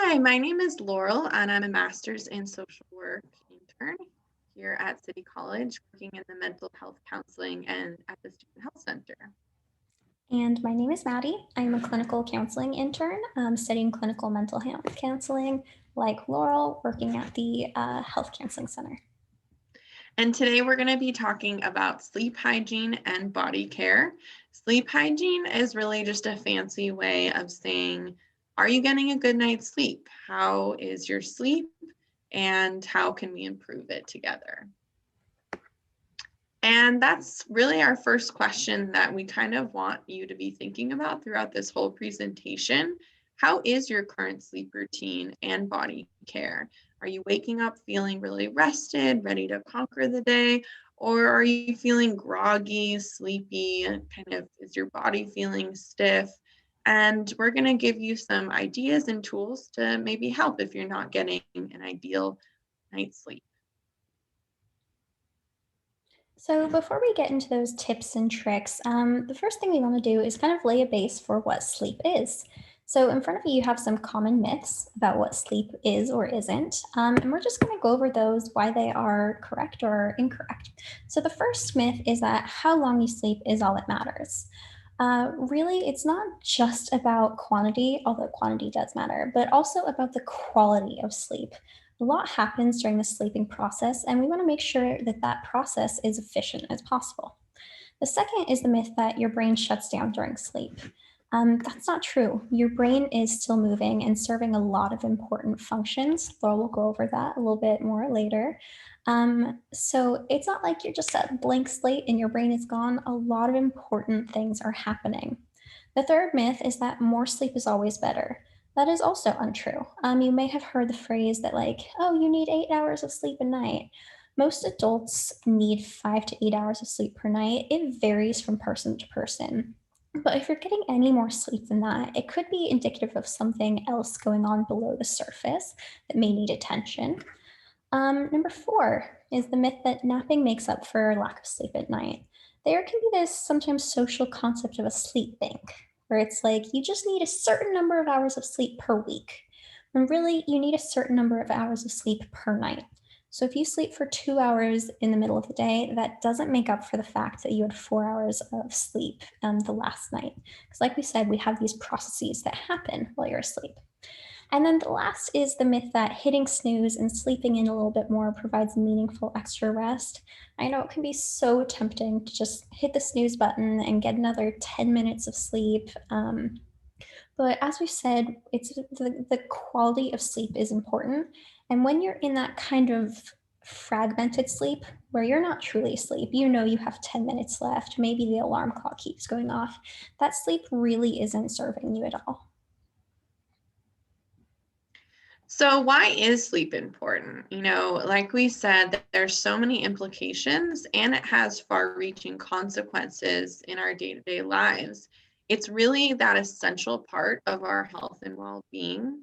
Hi, my name is Laurel, and I'm a master's in social work intern here at City College, working in the mental health counseling and at the Student Health Center. And my name is Maddie. I'm a clinical counseling intern studying clinical mental health counseling, like Laurel, working at the Health Counseling Center. And today we're going to be talking about sleep hygiene and body care. Sleep hygiene is really just a fancy way of saying, are you getting a good night's sleep? How is your sleep? And how can we improve it together? And that's really our first question that we kind of want you to be thinking about throughout this whole presentation. How is your current sleep routine and body care? Are you waking up feeling really rested, ready to conquer the day? Or are you feeling groggy, sleepy, kind of is your body feeling stiff? And we're going to give you some ideas and tools to maybe help if you're not getting an ideal night's sleep. So before we get into those tips and tricks, the first thing we want to do is kind of lay a base for what sleep is. So in front of you, you have some common myths about what sleep is or isn't, and we're just going to go over those, why they are correct or incorrect. So the first myth is that how long you sleep is all that matters. Really, it's not just about quantity, although quantity does matter, but also about the quality of sleep. A lot happens during the sleeping process, and we want to make sure that that process is efficient as possible. The second is the myth that your brain shuts down during sleep. That's not true. Your brain is still moving and serving a lot of important functions. Laura will go over that a little bit more later. So it's not like you're just a blank slate and your brain is gone. A lot of important things are happening. The third myth is that more sleep is always better. That is also untrue. You may have heard the phrase that, like, oh, you need 8 hours of sleep a night. Most adults need 5 to 8 hours of sleep per night. It varies from person to person. But if you're getting any more sleep than that, it could be indicative of something else going on below the surface that may need attention. Number four is the myth that napping makes up for lack of sleep at night. There can be this sometimes social concept of a sleep bank, where it's like you just need a certain number of hours of sleep per week, when really you need a certain number of hours of sleep per night. So if you sleep for 2 hours in the middle of the day, that doesn't make up for the fact that you had 4 hours of sleep the last night. Because, like we said, we have these processes that happen while you're asleep. And then the last is the myth that hitting snooze and sleeping in a little bit more provides meaningful extra rest. I know it can be so tempting to just hit the snooze button and get another 10 minutes of sleep. But as we said, it's the quality of sleep is important. And when you're in that kind of fragmented sleep where you're not truly asleep, you know you have 10 minutes left, maybe the alarm clock keeps going off, that sleep really isn't serving you at all. So why is sleep important? Like we said, there's so many implications and it has far-reaching consequences in our day-to-day lives. It's really that essential part of our health and well-being.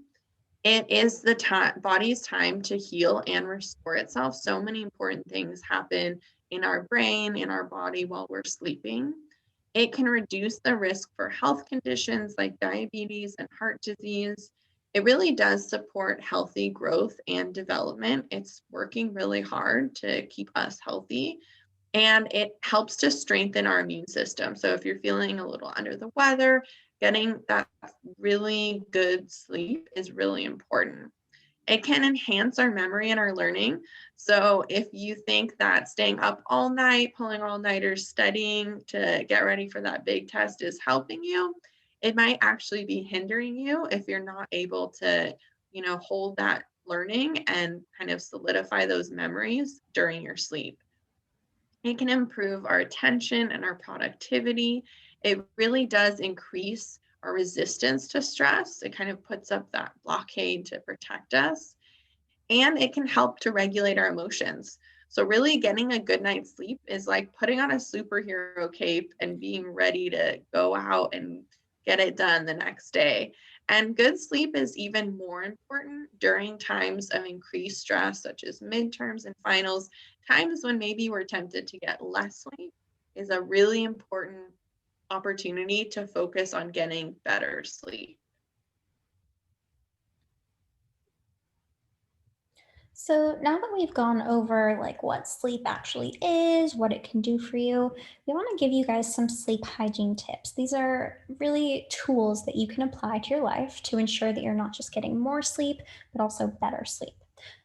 It is the body's time to heal and restore itself. So many important things happen in our brain, in our body while we're sleeping. It can reduce the risk for health conditions like diabetes and heart disease. It really does support healthy growth and development. It's working really hard to keep us healthy, and it helps to strengthen our immune system. So if you're feeling a little under the weather, getting that really good sleep is really important. It can enhance our memory and our learning. So if you think that staying up all night, pulling all-nighters, studying to get ready for that big test is helping you, it might actually be hindering you if you're not able to, hold that learning and kind of solidify those memories during your sleep. It can improve our attention and our productivity. It really does increase our resistance to stress. It kind of puts up that blockade to protect us. And it can help to regulate our emotions. So, really, getting a good night's sleep is like putting on a superhero cape and being ready to go out and get it done the next day. And good sleep is even more important during times of increased stress, such as midterms and finals. Times when maybe we're tempted to get less sleep is a really important opportunity to focus on getting better sleep. So now that we've gone over like what sleep actually is, what it can do for you, we want to give you guys some sleep hygiene tips. These are really tools that you can apply to your life to ensure that you're not just getting more sleep, but also better sleep.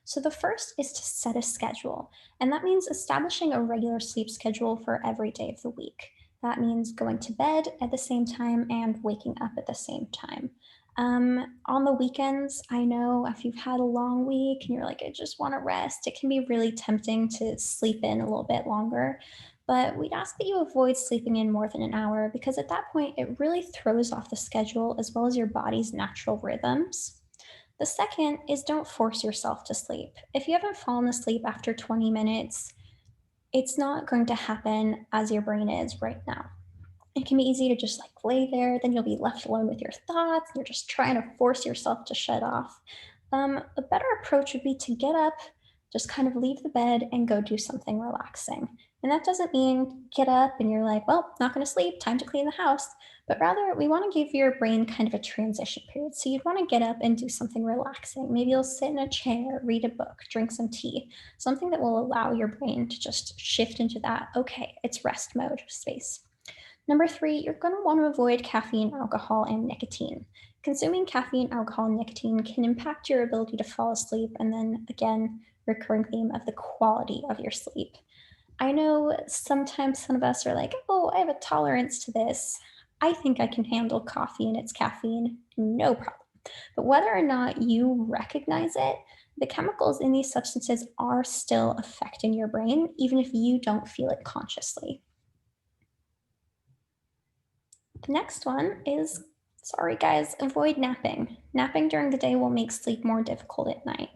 So the first is to set a schedule, and that means establishing a regular sleep schedule for every day of the week. That means going to bed at the same time and waking up at the same time. On the weekends, I know if you've had a long week and you're like, I just want to rest, it can be really tempting to sleep in a little bit longer. But we'd ask that you avoid sleeping in more than an hour because at that point, it really throws off the schedule as well as your body's natural rhythms. The second is don't force yourself to sleep. If you haven't fallen asleep after 20 minutes, it's not going to happen as your brain is right now. It can be easy to just like lay there, then you'll be left alone with your thoughts. And you're just trying to force yourself to shut off. A better approach would be to get up, just kind of leave the bed and go do something relaxing. And that doesn't mean get up and you're like, well, not going to sleep, time to clean the house. But rather, we want to give your brain kind of a transition period. So you'd want to get up and do something relaxing. Maybe you'll sit in a chair, read a book, drink some tea, something that will allow your brain to just shift into that, okay, it's rest mode space. Number three, you're going to want to avoid caffeine, alcohol, and nicotine. Consuming caffeine, alcohol, and nicotine can impact your ability to fall asleep, and then again, recurring theme of the quality of your sleep. I know sometimes some of us are like, oh, I have a tolerance to this. I think I can handle coffee and its caffeine, no problem. But whether or not you recognize it, the chemicals in these substances are still affecting your brain, even if you don't feel it consciously. The next one is sorry, guys, avoid napping. Napping during the day will make sleep more difficult at night.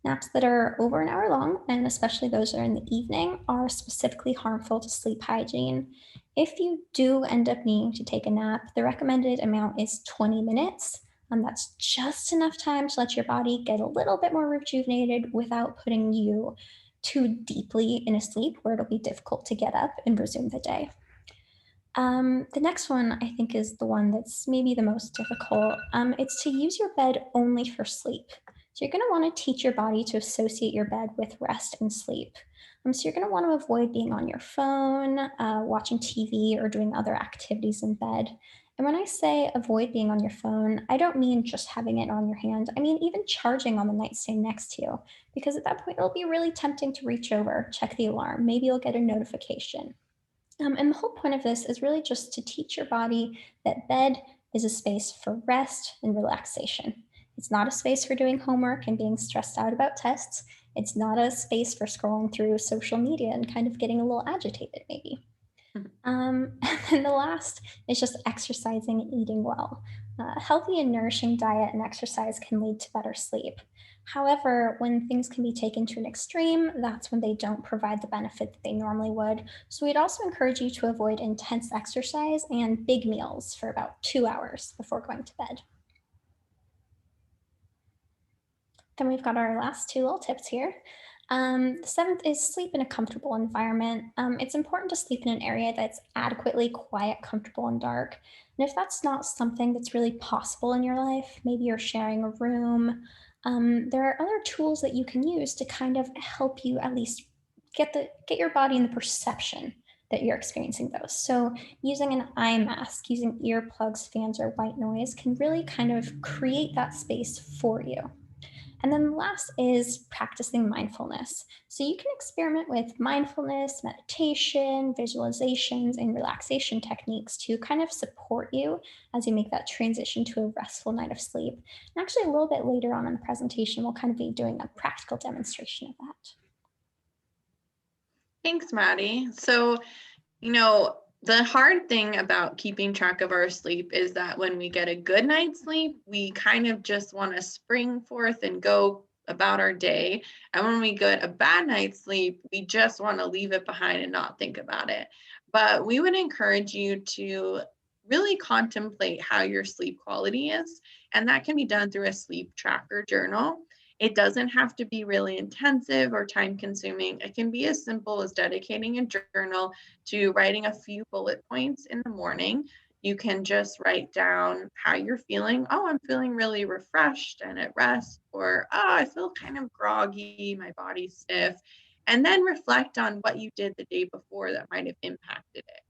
Naps that are over an hour long, and especially those that are in the evening, are specifically harmful to sleep hygiene. If you do end up needing to take a nap, the recommended amount is 20 minutes. That's just enough time to let your body get a little bit more rejuvenated without putting you too deeply in a sleep where it'll be difficult to get up and resume the day. The next one I think is the one that's maybe the most difficult. It's to use your bed only for sleep. So you're going to want to teach your body to associate your bed with rest and sleep. So you're going to want to avoid being on your phone, watching TV, or doing other activities in bed. And when I say avoid being on your phone, I don't mean just having it on your hand. I mean even charging on the nightstand next to you, because at that point it'll be really tempting to reach over, check the alarm. Maybe you'll get a notification. And the whole point of this is really just to teach your body that bed is a space for rest and relaxation. It's not a space for doing homework and being stressed out about tests. It's not a space for scrolling through social media and kind of getting a little agitated, maybe. And then the last is just exercising and eating well. A healthy and nourishing diet and exercise can lead to better sleep. However, when things can be taken to an extreme, that's when they don't provide the benefit that they normally would. So we'd also encourage you to avoid intense exercise and big meals for about 2 hours before going to bed. Then we've got our last two little tips here. The seventh is sleep in a comfortable environment. It's important to sleep in an area that's adequately quiet, comfortable, and dark. And if that's not something that's really possible in your life, maybe you're sharing a room, there are other tools that you can use to kind of help you at least get your body in the perception that you're experiencing those. So using an eye mask, using earplugs, fans, or white noise can really kind of create that space for you. And then the last is practicing mindfulness. So you can experiment with mindfulness, meditation, visualizations, and relaxation techniques to kind of support you as you make that transition to a restful night of sleep. And actually, a little bit later on in the presentation, we'll kind of be doing a practical demonstration of that. Thanks, Maddie. So, the hard thing about keeping track of our sleep is that when we get a good night's sleep, we kind of just want to spring forth and go about our day. And when we get a bad night's sleep, we just want to leave it behind and not think about it. But we would encourage you to really contemplate how your sleep quality is. And that can be done through a sleep tracker journal. It doesn't have to be really intensive or time consuming. It can be as simple as dedicating a journal to writing a few bullet points in the morning. You can just write down how you're feeling. Oh, I'm feeling really refreshed and at rest, or oh, I feel kind of groggy, my body's stiff. And then reflect on what you did the day before that might have impacted it.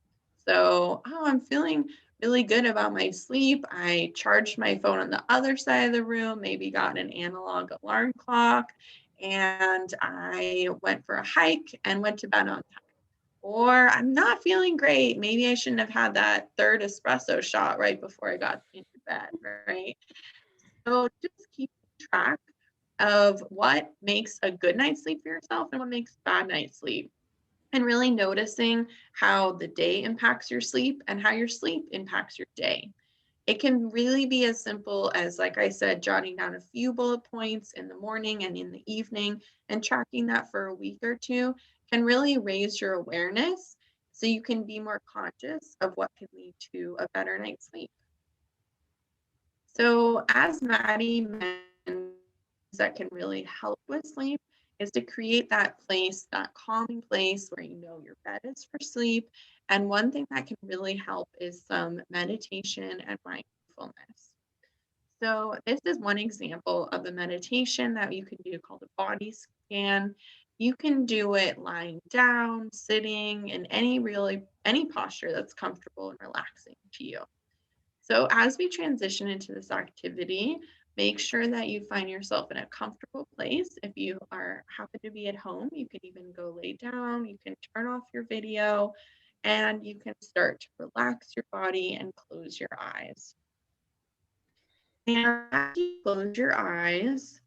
So, oh, I'm feeling really good about my sleep. I charged my phone on the other side of the room, maybe got an analog alarm clock, and I went for a hike and went to bed on time. Or I'm not feeling great. Maybe I shouldn't have had that third espresso shot right before I got into bed, right? So just keep track of what makes a good night's sleep for yourself and what makes bad night's sleep. And really noticing how the day impacts your sleep and how your sleep impacts your day. It can really be as simple as, like I said, jotting down a few bullet points in the morning and in the evening and tracking that for a week or two can really raise your awareness so you can be more conscious of what can lead to a better night's sleep. So, as Maddie mentioned, that can really help with sleep is to create that place, that calming place where you know your bed is for sleep. And one thing that can really help is some meditation and mindfulness. So, this is one example of a meditation that you can do called a body scan. You can do it lying down, sitting, in any posture that's comfortable and relaxing to you. So, as we transition into this activity, make sure that you find yourself in a comfortable place. If you are happen to be at home, you can even go lay down, you can turn off your video, and you can start to relax your body and close your eyes. And as you close your eyes,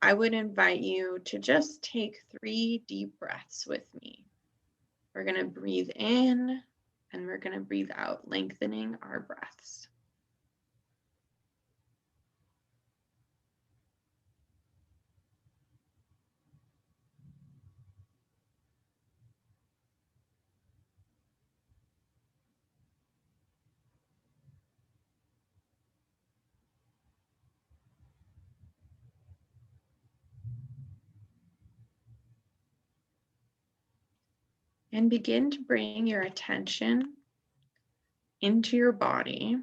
I would invite you to just take 3 deep breaths with me. We're going to breathe in and we're going to breathe out, lengthening our breaths. And begin to bring your attention into your body.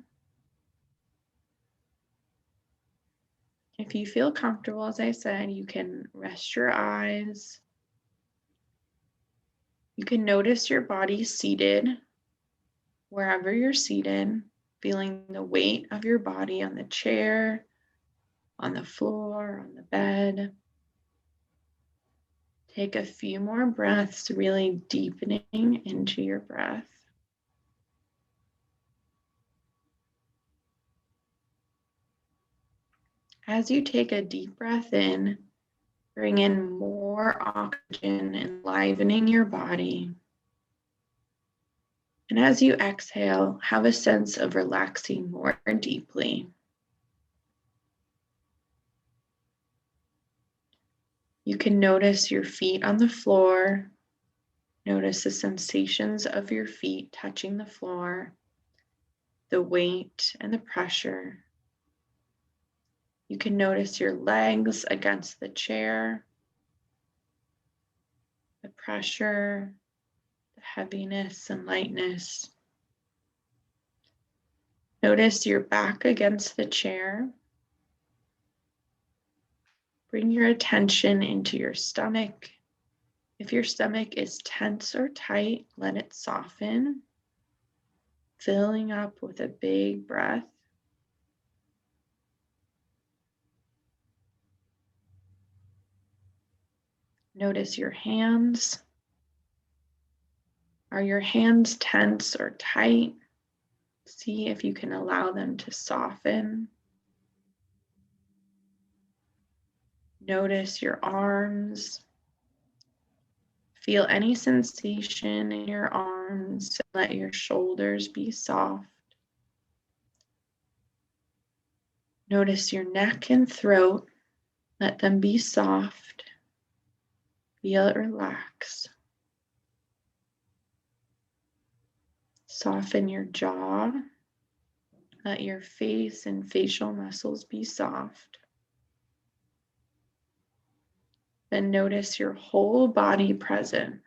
If you feel comfortable, as I said, you can rest your eyes. You can notice your body seated, wherever you're seated, feeling the weight of your body on the chair, on the floor, on the bed. Take a few more breaths, really deepening into your breath. As you take a deep breath in, bring in more oxygen, enlivening your body. And as you exhale, have a sense of relaxing more deeply. You can notice your feet on the floor. Notice the sensations of your feet touching the floor, the weight and the pressure. You can notice your legs against the chair, the pressure, the heaviness and lightness. Notice your back against the chair. Bring your attention into your stomach. If your stomach is tense or tight, let it soften, filling up with a big breath. Notice your hands. Are your hands tense or tight? See if you can allow them to soften. Notice your arms. Feel any sensation in your arms. Let your shoulders be soft. Notice your neck and throat. Let them be soft. Feel it relax. Soften your jaw. Let your face and facial muscles be soft. Then notice your whole body present.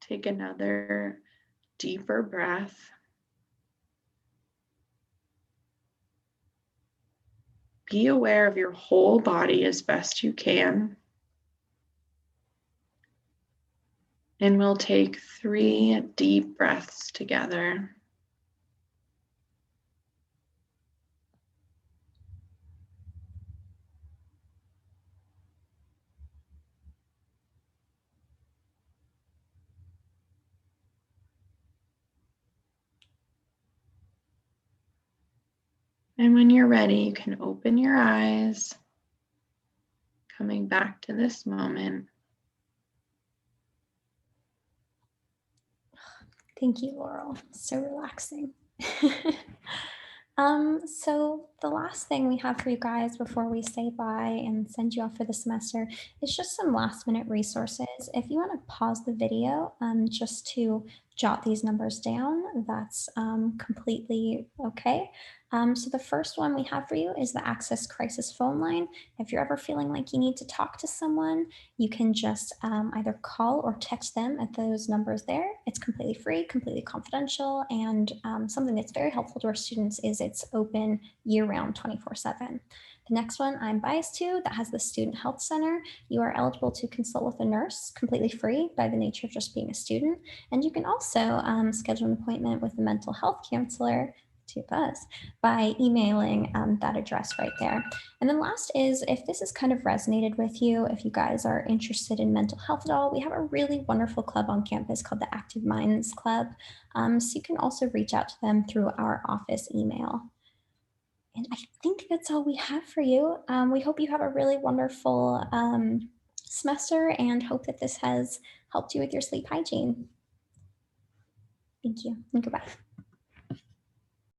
Take another deeper breath. be aware of your whole body as best you can. And we'll take 3 deep breaths together. And when you're ready, you can open your eyes, coming back to this moment. Thank you, Laurel. So relaxing. So the last thing we have for you guys before we say bye and send you off for the semester is just some last minute resources. If you want to pause the video just to jot these numbers down, that's completely okay. So the first one we have for you is the Access Crisis phone line. If you're ever feeling like you need to talk to someone, you can just either call or text them at those numbers there. It's completely free, completely confidential, and something that's very helpful to our students is it's open year-round 24/7. The next one I'm biased to that has the Student Health Center. You are eligible to consult with a nurse completely free by the nature of just being a student. And you can also schedule an appointment with a mental health counselor to us by emailing that address right there. And then last is if this has kind of resonated with you, if you guys are interested in mental health at all, we have a really wonderful club on campus called the Active Minds Club. So you can also reach out to them through our office email. And I think that's all we have for you. We hope you have a really wonderful semester and hope that this has helped you with your sleep hygiene. Thank you and goodbye.